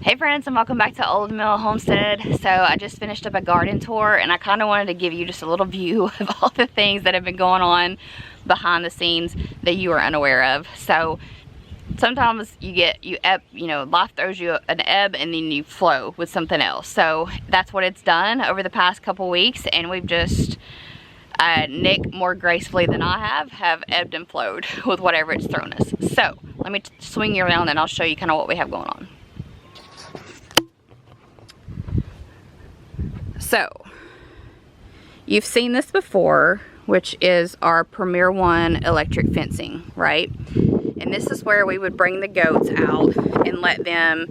Hey friends, and welcome back to Old Mill Homestead. So I just finished up a garden tour and I kind of wanted to give you just a little view of all the things that have been going on behind the scenes that you are unaware of. So sometimes life throws you an ebb and then you flow with something else. So that's what it's done over the past couple weeks, and we've just Nick, more gracefully than I have ebbed and flowed with whatever it's thrown us. So let me swing you around and I'll show you kind of what we have going on. So, you've seen this before, which is our Premier One electric fencing, right? And this is where we would bring the goats out and let them,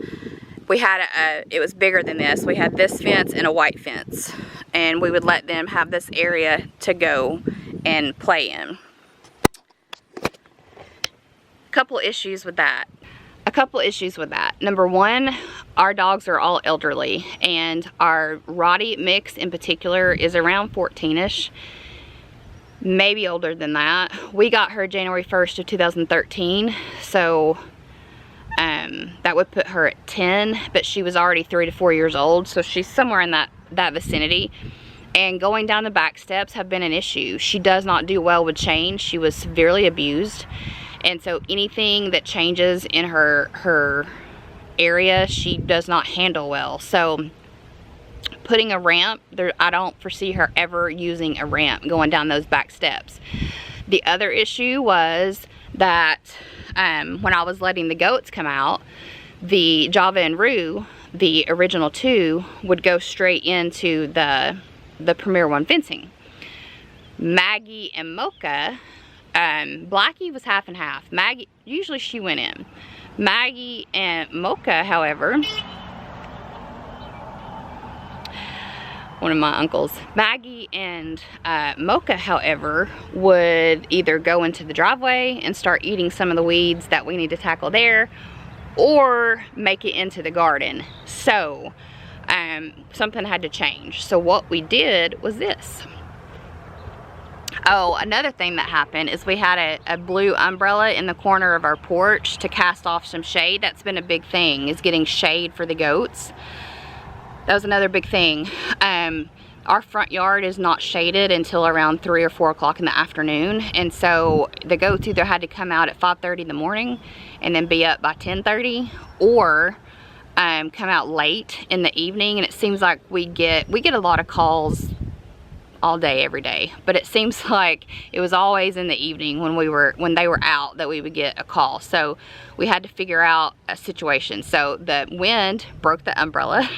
it was bigger than this. We had this fence and a white fence. And we would let them have this area to go and play in. Couple issues with that. Number one, our dogs are all elderly, and our Roddy mix in particular is around 14ish, maybe older than that. We got her January 1st of 2013, so that would put her at 10, but she was already 3 to 4 years old, so she's somewhere in that vicinity. And going down the back steps have been an issue. She does not do well with change. She was severely abused. And so anything that changes in her area, she does not handle well. So putting a ramp, I don't foresee her ever using a ramp going down those back steps. The other issue was that when I was letting the goats come out, the Java and Roo, the original two, would go straight into the Premier One fencing. Maggie and Mocha, Blackie was half and half. Maggie, usually she went in. Maggie and Mocha, however, one of my uncles, Maggie and Mocha, however, would either go into the driveway and start eating some of the weeds that we need to tackle there, or make it into the garden. So something had to change. So what we did was this. Oh, another thing that happened is we had a blue umbrella in the corner of our porch to cast off some shade. That's been a big thing, is getting shade for the goats. That was another big thing. Our front yard is not shaded until around 3 or 4 o'clock in the afternoon. And so the goats either had to come out at 5:30 in the morning and then be up by 10:30, or come out late in the evening. And it seems like we get a lot of calls all day, every day, but it seems like it was always in the evening when they were out that we would get a call. So we had to figure out a situation. So the wind broke the umbrella.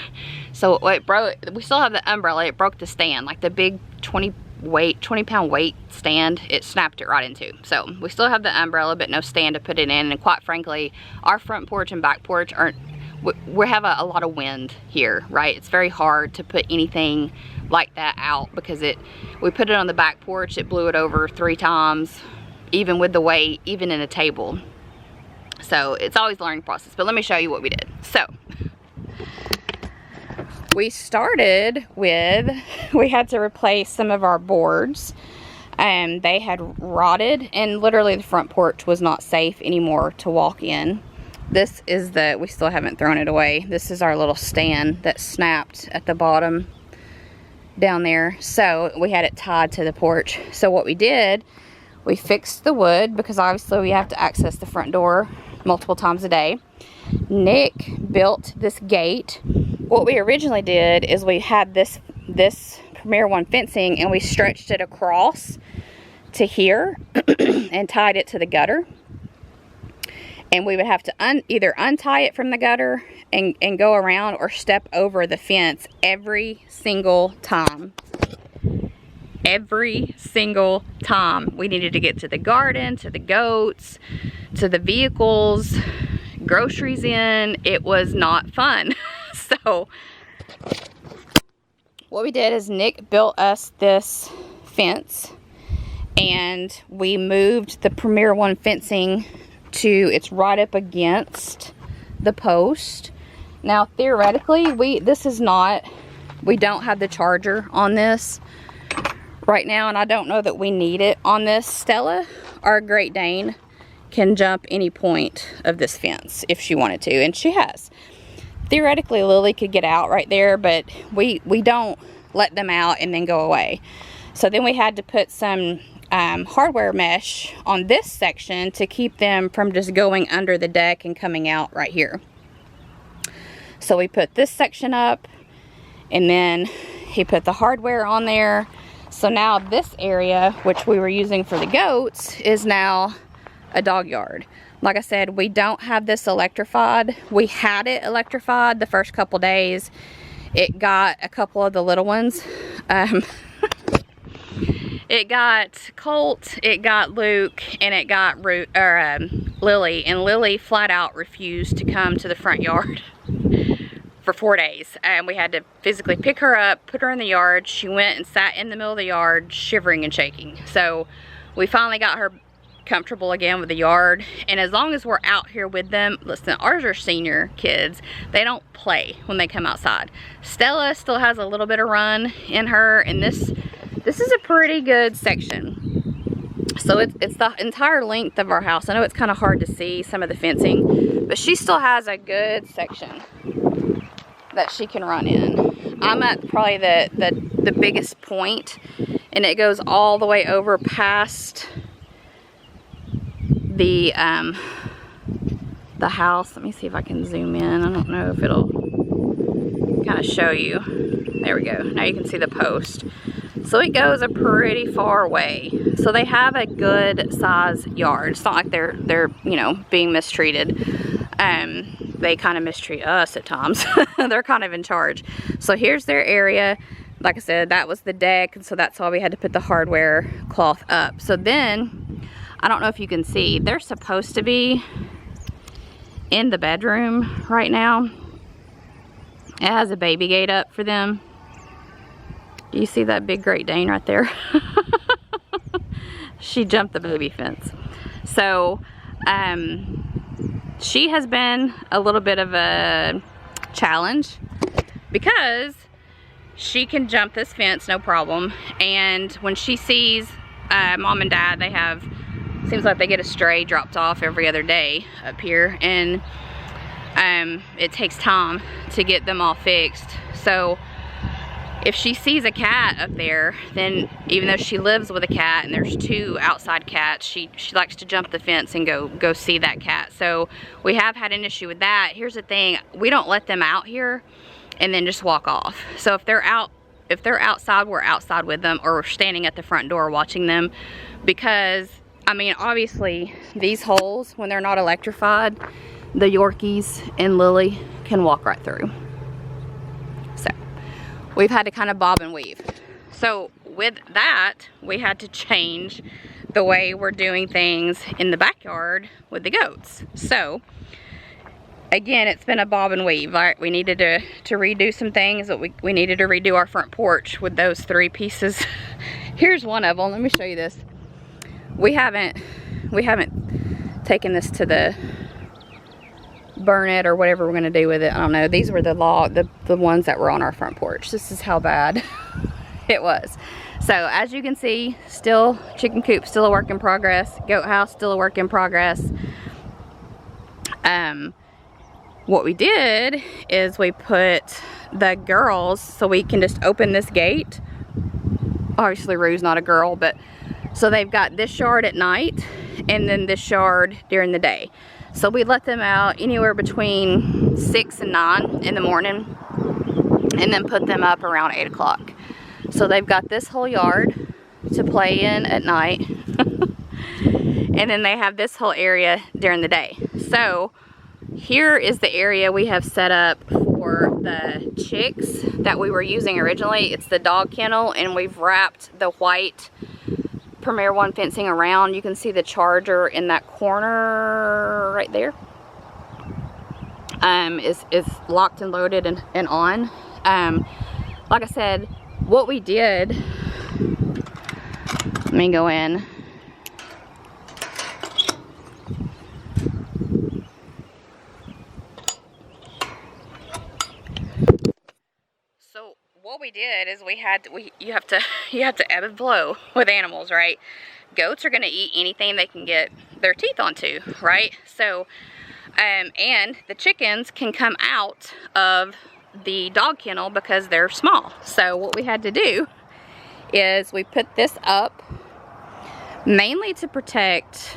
So we still have the umbrella. It broke the stand, like the big 20 pound weight stand. It snapped it right into. So we still have the umbrella, but no stand to put it in. And quite frankly, our front porch and back porch we have a lot of wind here, right? It's very hard to put anything like that out because we put it on the back porch, it blew it over 3 times, even with the weight, even in a table. So it's always a learning process, but let me show you what we did. So we started with, we had to replace some of our boards. They had rotted, and literally the front porch was not safe anymore to walk in. This is we still haven't thrown it away. This is our little stand that snapped at the bottom down there. So we had it tied to the porch. So what we did, we fixed the wood because obviously we have to access the front door multiple times a day. Nick built this gate. What we originally did is we had this Premier One fencing and we stretched it across to here and tied it to the gutter. And we would have to either untie it from the gutter and go around, or step over the fence every single time. Every single time we needed to get to the garden, to the goats, to the vehicles, groceries in. It was not fun. So what we did is Nick built us this fence, and we moved the Premier One fencing it's right up against the post. Now theoretically we don't have the charger on this right now, and I don't know that we need it on this. Stella, our Great Dane, can jump any point of this fence if she wanted to, and she has. theoretically Lily could get out right there, but we don't let them out and then go away. So then we had to put some hardware mesh on this section to keep them from just going under the deck and coming out right here. So we put this section up, and then he put the hardware on there. So now this area, which we were using for the goats, is now a dog yard. Like I said, we don't have this electrified. We had it electrified the first couple days. It got a couple of the little ones. It got Colt, it got Luke, and it got Lily. And Lily flat out refused to come to the front yard for 4 days. And we had to physically pick her up, put her in the yard. She went and sat in the middle of the yard, shivering and shaking. So we finally got her comfortable again with the yard. And as long as we're out here with them, listen, ours are senior kids. They don't play when they come outside. Stella still has a little bit of run in her, and this is a pretty good section. So it's the entire length of our house. I know it's kind of hard to see some of the fencing, but she still has a good section that she can run in. I'm at probably the biggest point, and it goes all the way over past the house. Let me see if I can zoom in. I don't know if it'll kind of show you. There we go. Now you can see the post. So it goes a pretty far way. So they have a good size yard. It's not like they're you know, being mistreated. They kind of mistreat us at times. They're kind of in charge. So here's their area. Like I said, that was the deck, and so that's why we had to put the hardware cloth up. So then, I don't know if you can see, they're supposed to be in the bedroom right now. It has a baby gate up for them. Do you see that big Great Dane right there? She jumped the baby fence. So, she has been a little bit of a challenge because she can jump this fence no problem. And when she sees mom and dad, they have, seems like they get a stray dropped off every other day up here. And it takes time to get them all fixed. So if she sees a cat up there, then even though she lives with a cat and there's 2 outside cats, she likes to jump the fence and go see that cat. So we have had an issue with that. Here's the thing, we don't let them out here and then just walk off. So if they're outside, we're outside with them, or we're standing at the front door watching them. Because, I mean, obviously these holes, when they're not electrified, the Yorkies and Lily can walk right through. So we've had to kind of bob and weave. So with that, we had to change the way we're doing things in the backyard with the goats. So again, it's been a bob and weave. Right? We needed to redo some things. That we needed to redo our front porch with those 3 pieces. Here's one of them. Let me show you this. We haven't taken this to the burn it or whatever we're gonna do with it. I don't know. These were the ones that were on our front porch. This is how bad it was. So as you can see, still chicken coop, still a work in progress. Goat house, still a work in progress. What we did is we put the girls, so we can just open this gate. Obviously Rue's not a girl, but so they've got this yard at night and then this yard during the day. So we let them out anywhere between 6 and 9 in the morning, and then put them up around 8 o'clock. So they've got this whole yard to play in at night. And then they have this whole area during the day. So here is the area we have set up for the chicks that we were using originally. It's the dog kennel, and we've wrapped the white Premier One fencing around. You can see the charger in that corner right there. Is locked and loaded and on. Like I said, what we did, let me go in. So what we did is you have to ebb and flow with animals, right? Goats are going to eat anything they can get their teeth onto, right? So And the chickens can come out of the dog kennel because they're small. So what we had to do is we put this up mainly to protect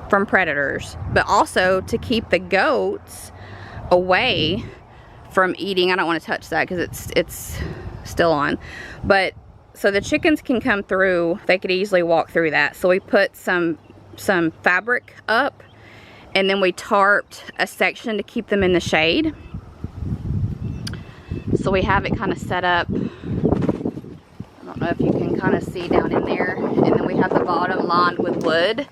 from predators, but also to keep the goats away from eating. I don't want to touch that because it's still on, but so the chickens can come through, they could easily walk through that. So we put some fabric up, and then we tarped a section to keep them in the shade. So we have it kind of set up. I don't know if you can kind of see down in there. And then we have the bottom lined with wood.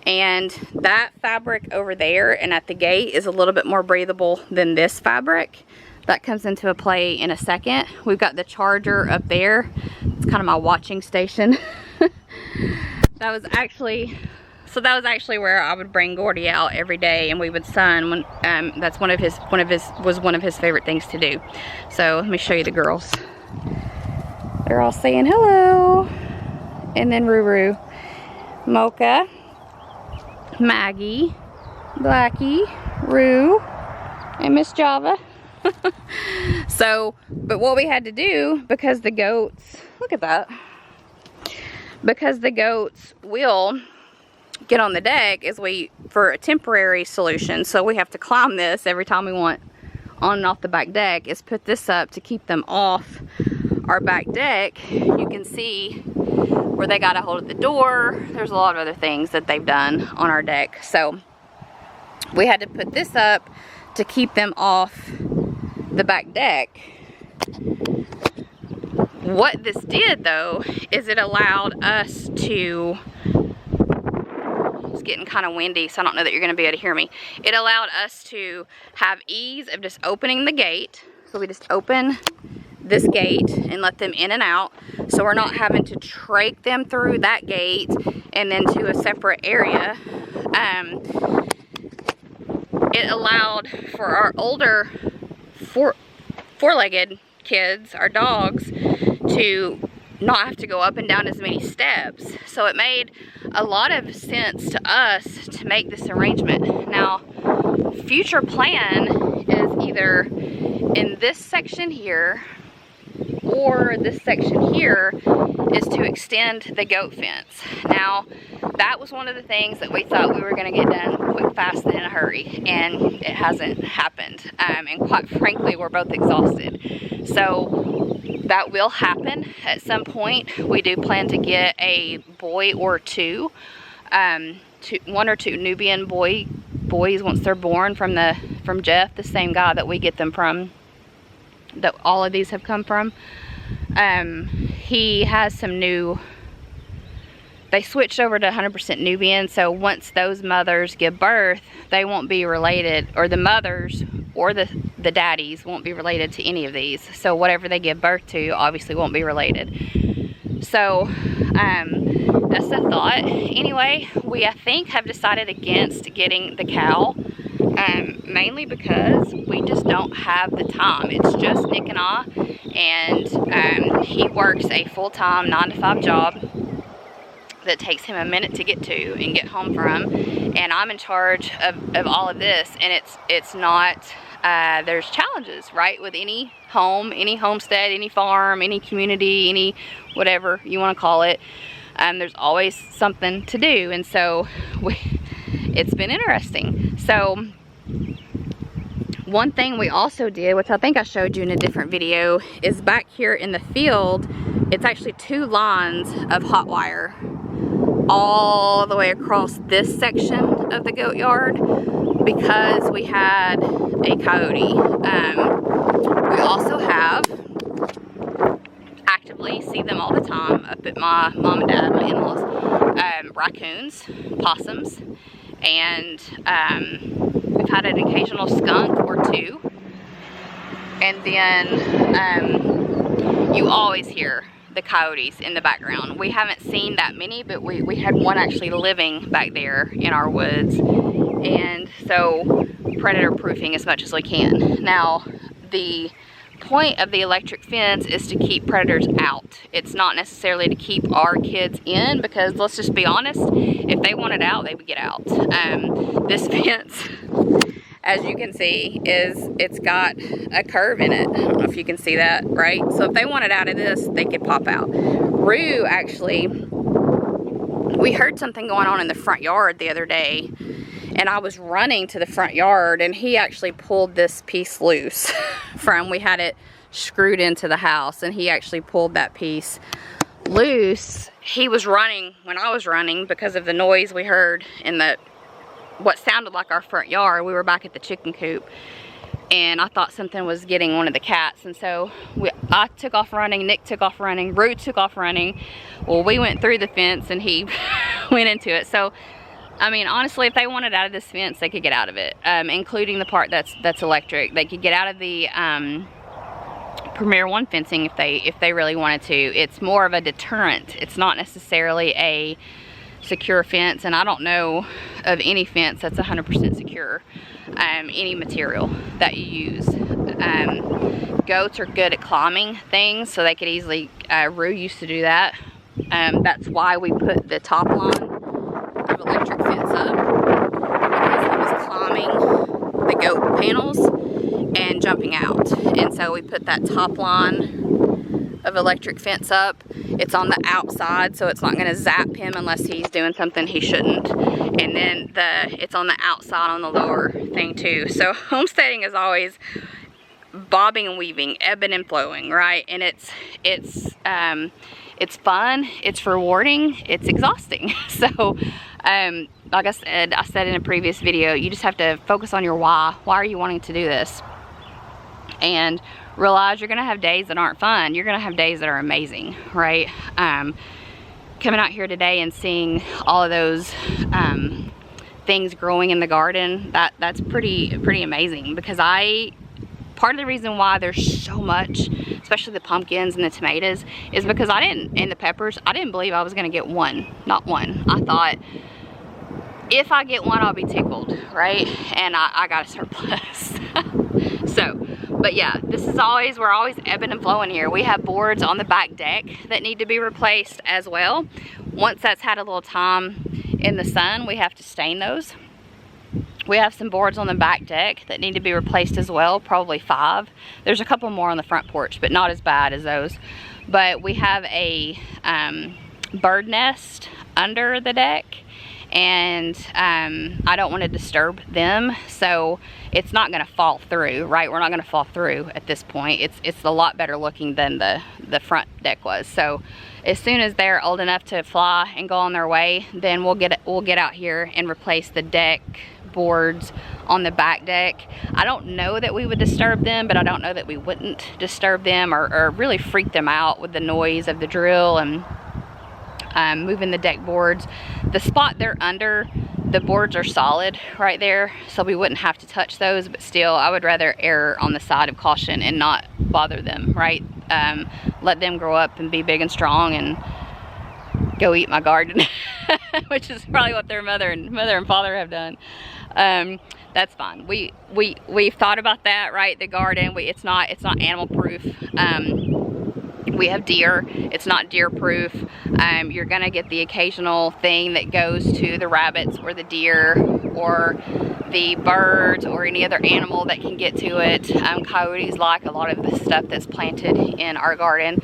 And that fabric over there and at the gate is a little bit more breathable than this fabric. That comes into a play in a second. We've got the charger up there. It's kind of my watching station. That was actually where I would bring Gordy out every day and we would sun when that's one of his favorite things to do. So let me show you the girls. They're all saying hello. And then Ruru, Mocha, Maggie, Blackie, Rue, and Miss Java. So, but what we had to do, because the goats, look at that, because the goats will get on the deck, is for a temporary solution, so we have to climb this every time we want on and off the back deck, is put this up to keep them off our back deck. You can see where they got a hold of the door. There's a lot of other things that they've done on our deck, so we had to put this up to keep them off the back deck. What this did though is it allowed us to, it's getting kind of windy so I don't know that you're going to be able to hear me. It allowed us to have ease of just opening the gate. So we just open this gate and let them in and out, so we're not having to trach them through that gate and then to a separate area. It allowed for our older four-legged kids, our dogs, to not have to go up and down as many steps. So it made a lot of sense to us to make this arrangement. Now, future plan is either in this section here or this section here is to extend the goat fence. Now, that was one of the things that we thought we were going to get done quick, fast, and in a hurry, and it hasn't happened. And quite frankly, we're both exhausted. So that will happen at some point. We do plan to get a boy or two, one or two Nubian boys once they're born from Jeff, the same guy that we get them from, that all of these have come from. He has some new, they switched over to 100% Nubian, so once those mothers give birth, they won't be related, or the mothers or the daddies won't be related to any of these. So whatever they give birth to obviously won't be related. So that's the thought. Anyway, we I think have decided against getting the cow, mainly because we just don't have the time. It's just Nick and I, and he works a full-time 9-to-5 job that takes him a minute to get to and get home from, and I'm in charge of all of this. And it's not, there's challenges, right, with any home, any homestead, any farm, any community, any whatever you want to call it. There's always something to do, and so it's been interesting. So one thing we also did, which I think I showed you in a different video, is back here in the field, it's actually 2 lines of hot wire all the way across this section of the goat yard, because we had a coyote. We also have, actively see them all the time up at my mom and dad, my in-laws, raccoons, possums, and we've had an occasional skunk or 2. And then you always hear the coyotes in the background. We haven't seen that many, but we had one actually living back there in our woods, and so predator proofing as much as we can. Now, the point of the electric fence is to keep predators out. It's not necessarily to keep our kids in, because let's just be honest, if they wanted out, they would get out. This fence, as you can see, it's got a curve in it. I don't know if you can see that, right? So if they wanted out of this, they could pop out. Rue, actually, we heard something going on in the front yard the other day, and I was running to the front yard, and he actually pulled this piece loose we had it screwed into the house, and he actually pulled that piece loose. He was running when I was running because of the noise we heard in what sounded like our front yard. We were back at the chicken coop, and I thought something was getting one of the cats, and so I took off running, Nick took off running, Root took off running. Well, we went through the fence and he went into it. So I mean, honestly, if they wanted out of this fence, they could get out of it, including the part that's electric. They could get out of the Premier One fencing if they really wanted to. It's more of a deterrent. It's not necessarily a secure fence, and I don't know of any fence that's 100% secure. Any material that you use. Goats are good at climbing things, so they could easily. Rue used to do that. That's why we put the top line of electric fence up, because he was climbing the goat panels and jumping out, and so we put that top line of electric fence up. It's on the outside, so it's not going to zap him unless he's doing something he shouldn't, and then it's on the outside on the lower thing too. So homesteading is always bobbing and weaving, ebbing and flowing, right? And it's fun, it's rewarding, it's exhausting. So like I said in a previous video, you just have to focus on your why. Why are you wanting to do this? And realize you're gonna have days that aren't fun. You're gonna have days that are amazing, right? Coming out here today and seeing all of those things growing in the garden, that's pretty amazing, because part of the reason why there's so much, especially the pumpkins and the tomatoes, is because and the peppers, I didn't believe I was gonna get one, not one. I thought, if I get one, I'll be tickled, right? And I got a surplus. So, but yeah, we're always ebbing and flowing here. We have boards on the back deck that need to be replaced as well. Once that's had a little time in the sun, we have to stain those. We have some boards on the back deck that need to be replaced as well, probably 5. There's a couple more on the front porch, but not as bad as those. But we have a bird nest under the deck, and I don't want to disturb them, so it's not going to fall through, right? We're not going to fall through at this point. It's a lot better looking than the front deck was. So as soon as they're old enough to fly and go on their way, then we'll get out here and replace the deck boards on the back deck. I don't know that we would disturb them, but I don't know that we wouldn't disturb them or really freak them out with the noise of the drill and moving the deck boards. The spot they're under, the boards are solid right there, so we wouldn't have to touch those, but still I would rather err on the side of caution and not bother them, right? Let them grow up and be big and strong and go eat my garden, which is probably what their mother and father have done. That's fine. We've thought about that, right? The garden, it's not animal proof. We have deer. It's not deer proof. You're gonna get the occasional thing that goes to the rabbits or the deer or the birds or any other animal that can get to it. Coyotes like a lot of the stuff that's planted in our garden.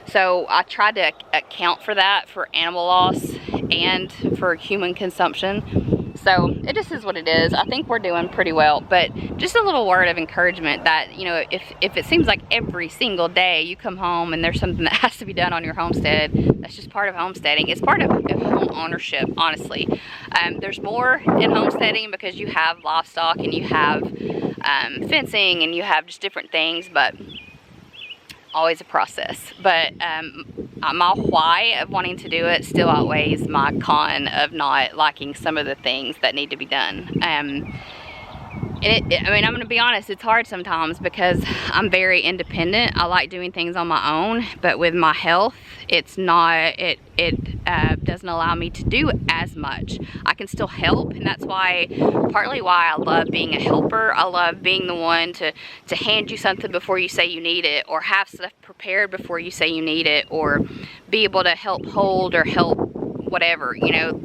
So I tried to account for that, for animal loss and for human consumption. So it just is what it is. I think we're doing pretty well, but just a little word of encouragement that, you know, if it seems like every single day you come home and there's something that has to be done on your homestead, that's just part of homesteading. It's part of home ownership, honestly. There's more in homesteading because you have livestock and you have fencing and you have just different things, but always a process. But my why of wanting to do it still outweighs my con of not liking some of the things that need to be done. And I mean, I'm gonna be honest, it's hard sometimes because I'm very independent. I like doing things on my own, but with my health, it's not, it doesn't allow me to do as much. I can still help, and that's why, partly why I love being a helper. I love being the one to hand you something before you say you need it, or have stuff prepared before you say you need it, or be able to help hold or help whatever, you know,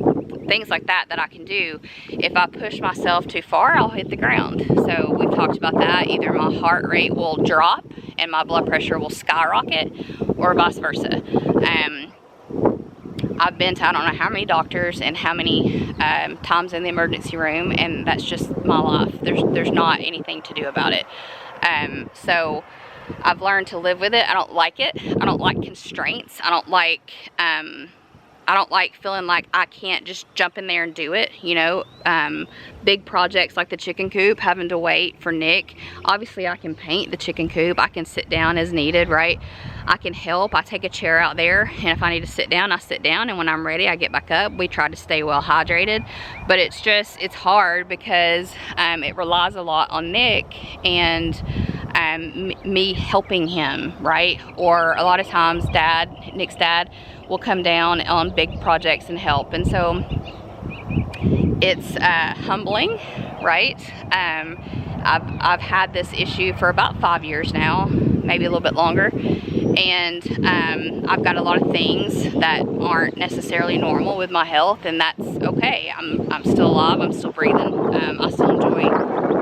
things like that I can do. If I push myself too far, I'll hit the ground. So we've talked about that. Either my heart rate will drop and my blood pressure will skyrocket, or vice versa. I've been to I don't know how many doctors and how many times in the emergency room, and that's just my life. There's not anything to do about it. So I've learned to live with it. I don't like it. I don't like constraints. I don't like feeling like I can't just jump in there and do it, you know. Big projects like the chicken coop, having to wait for Nick. Obviously I can paint the chicken coop, I can sit down as needed, right? I can help, I take a chair out there, and if I need to sit down, I sit down, and when I'm ready, I get back up. We try to stay well hydrated, but it's hard because it relies a lot on Nick and me helping him, right? Or a lot of times Nick's dad will come down on big projects and help, and so it's humbling, right? I've had this issue for about 5 years now, maybe a little bit longer, and I've got a lot of things that aren't necessarily normal with my health, and that's okay. I'm still alive, I'm still breathing, I still enjoy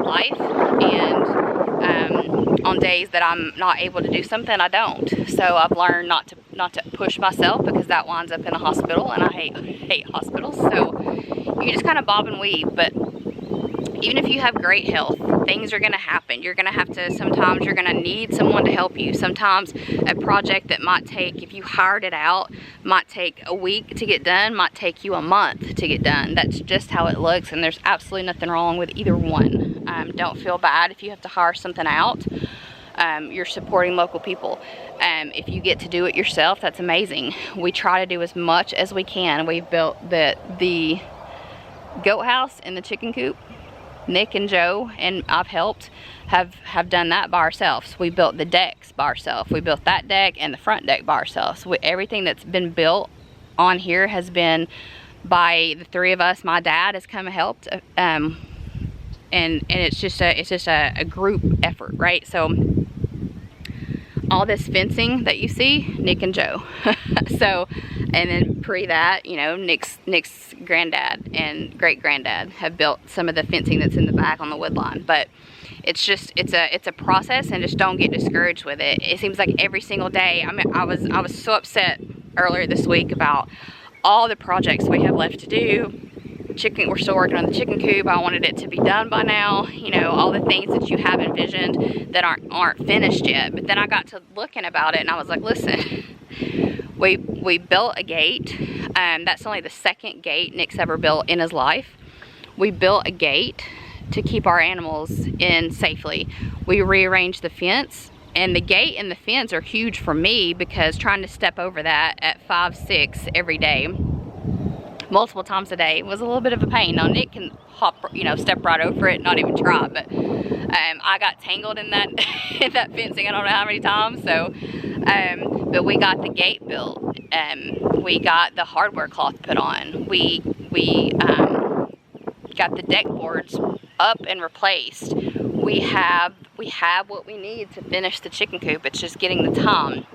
life, and on days that I'm not able to do something, I don't. So I've learned not to push myself, because that winds up in a hospital, and I hate hospitals. So you just kind of bob and weave. But even if you have great health, things are going to happen. You're going to have to, sometimes you're going to need someone to help you. Sometimes a project that might take, if you hired it out, might take a week to get done, might take you a month to get done. That's just how it looks, and there's absolutely nothing wrong with either one. Don't feel bad if you have to hire something out. You're supporting local people. If you get to do it yourself, that's amazing. We try to do as much as we can. We've built the goat house and the chicken coop. Nick and Joe, and I've helped, have done that by ourselves. We built the decks by ourselves. We built that deck and the front deck by ourselves. everything that's been built on here has been by the three of us. My dad has come and helped, and it's just a group effort, right? So all this fencing that you see, Nick and Joe. So, and then pre that, you know, Nick's granddad and great granddad have built some of the fencing that's in the back on the wood line. But it's a process, and just don't get discouraged with it. It seems like every single day. I mean, I was so upset earlier this week about all the projects we have left to do. We're still working on the chicken coop. I wanted it to be done by now, you know, all the things that you have envisioned that aren't finished yet. But then I got to looking about it, and I was like, listen, we built a gate. That's only the second gate Nick's ever built in his life. We built a gate to keep our animals in safely. We rearranged the fence, and the gate and the fence are huge for me, because trying to step over that at 5, 6 every day, multiple times a day, was a little bit of a pain. Now Nick can hop, you know, step right over it, not even try, but I got tangled in that in that fencing I don't know how many times. So but we got the gate built, we got the hardware cloth put on, we got the deck boards up and replaced. We have what we need to finish the chicken coop. It's just getting the time.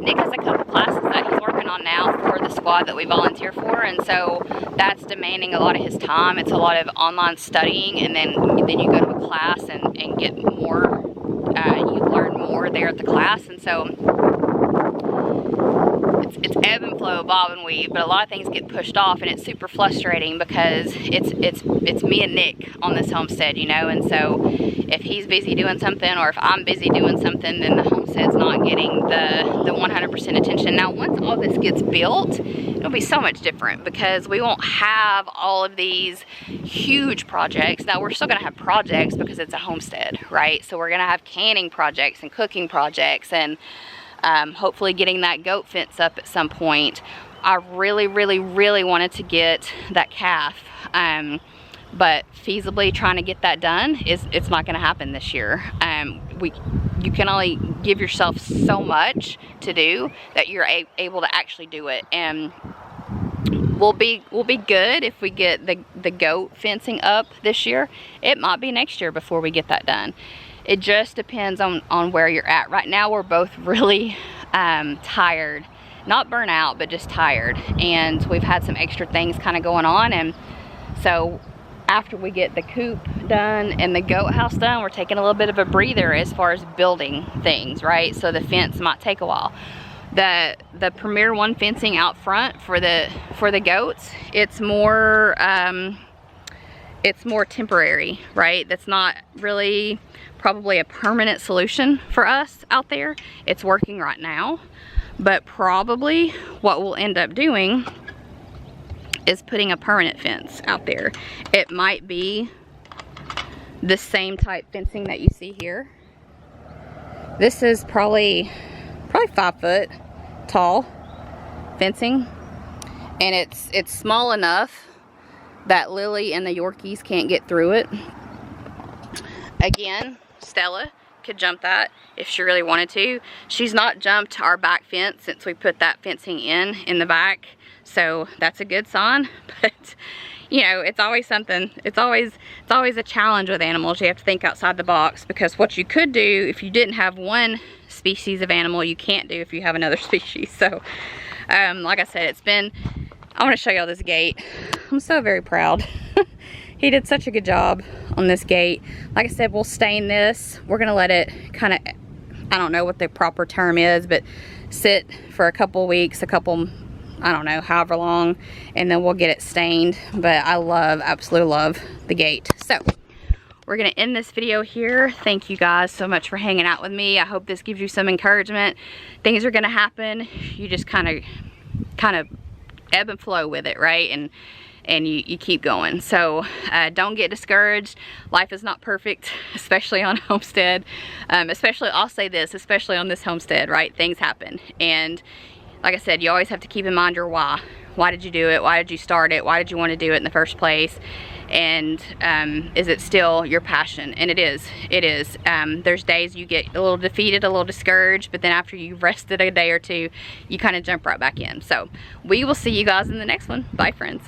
Nick has a couple classes that he's working on now for the squad that we volunteer for, and so that's demanding a lot of his time. It's a lot of online studying, and then you go to a class and get more, you learn more there at the class, and so it's ebb and flow, bob and weave, but a lot of things get pushed off, and it's super frustrating because it's me and Nick on this homestead, you know, and so if he's busy doing something, or if I'm busy doing something, then the homestead's not getting the 100% attention. Now, once all this gets built, it'll be so much different, because we won't have all of these huge projects. Now, we're still gonna have projects because it's a homestead, right? So we're gonna have canning projects and cooking projects, and hopefully getting that goat fence up at some point. I really wanted to get that calf but feasibly trying to get that done it's not going to happen this year. You can only give yourself so much to do that you're able to actually do it. And we'll be good if we get the goat fencing up this year. It might be next year before we get that done. It just depends on where you're at. Right now we're both really tired, not burnt out, but just tired, and we've had some extra things kind of going on. And so after we get the coop done and the goat house done, we're taking a little bit of a breather as far as building things, right? So the fence might take a while. The Premier One fencing out front for the goats, it's more temporary, right? That's not really probably a permanent solution for us out there. It's working right now, but probably what we'll end up doing is putting a permanent fence out there. It might be the same type fencing that you see here. This is probably 5 foot tall fencing, and it's small enough that Lily and the Yorkies can't get through it. Again, Stella could jump that if she really wanted to. She's not jumped our back fence since we put that fencing in the back, so that's a good sign. But you know, it's always something. It's always a challenge with animals. You have to think outside the box, because what you could do if you didn't have one species of animal, you can't do if you have another species. So like I said, I want to show y'all this gate. I'm so very proud. He did such a good job on this gate. Like I said, we'll stain this. We're gonna let it kind of, I don't know what the proper term is, but sit for a couple weeks, I don't know, however long, and then we'll get it stained. But I absolutely love the gate. So we're gonna end this video here. Thank you guys so much for hanging out with me. I hope this gives you some encouragement. Things are gonna happen. You just kind of ebb and flow with it, right? And you keep going. So don't get discouraged. Life is not perfect, especially on Homestead. I'll say this, especially on this homestead, right? Things happen. And like I said, you always have to keep in mind your why. Why did you do it? Why did you start it? Why did you want to do it in the first place? And is it still your passion? And it is. There's days you get a little defeated, a little discouraged, but then after you've rested a day or two, you kind of jump right back in. So we will see you guys in the next one. Bye, friends.